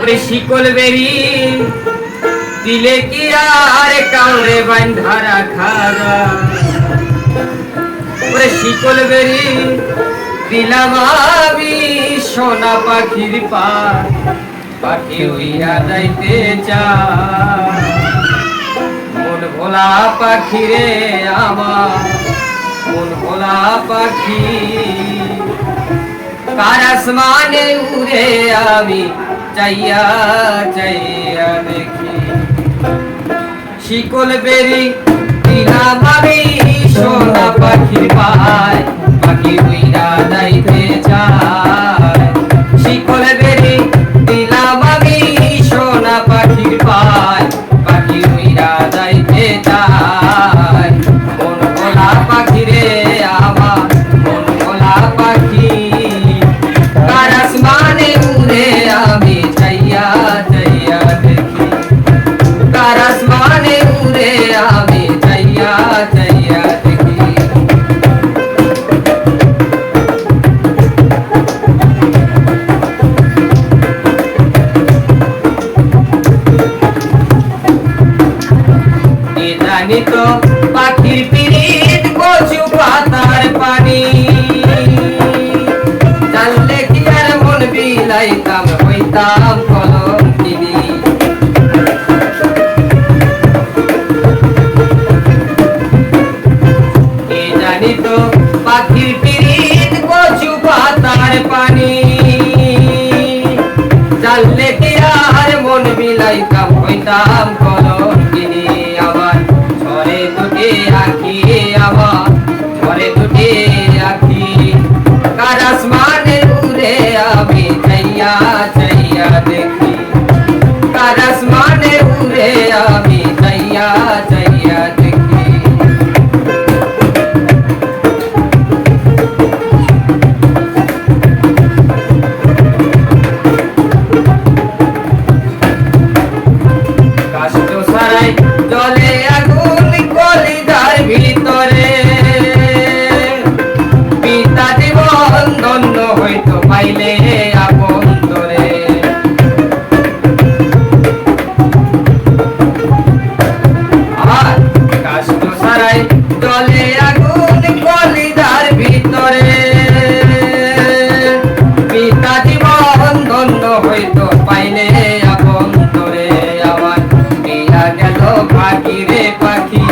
ওরে শিকল বেরি দিলে কি আর কাউরে বান্ধা রাখা যায়? ওরে শিকল বেরি দিলাম আমি সোনা পাখির পায়, পাখি উইরা যাইতে চায়। মন ভোলা পাখি রে আমার, মন ভোলা পাখি, কার আসমানে উড়ে আমি চাইয়া চাইয়া দেখি। শিকল বেরি দিলাম আমি সোনা পাখির পায়, পাখি উইরা যাইতে চায়। শিকল বেরি দিলাম আমি সোনা পাখির পায়, পাখি উইরা যাইতে চায়। মন ভোলা পাখি রে আমার, মন ভোলা পাখি, কার আসমানে উড়ে আমি চাইয়া চাইয়া দেখি। কার আসমানে উড়ে আমি চাইয়া চাইয়া দেখি। জানি তো পাখির পিরিত কচু পাতার পানি, জানলে কি আর মন বিলাইতাম হইতাম কলঙ্কিনী। জানি তো পাখির পিরিত কচু পাতার পানি, জানলে কি আর মন বিলাইতাম হইতাম কলঙ্কিনী। আমার ঝরে দুটি আখি, আমার ঝরে দুটি আখি, কার আসমানে উড়ে আমি চাইয়া চাইয়া দেখি। কার আসমানে উড়ে আমি চাইয়া চাইয়া দেখি। কাষ্ট সারাই জলে আগুন কলিজার ভিতরে, পিতা জীবন ধন্য হইতো পাইলে আপন তরে। আর কাষ্ট সারাই জলে আগুন কলিজার ভিতরে, পিতা জীবন ধন্য হইতো পাইলে আপন তরে। আমার গেল পাখি রে পাখি,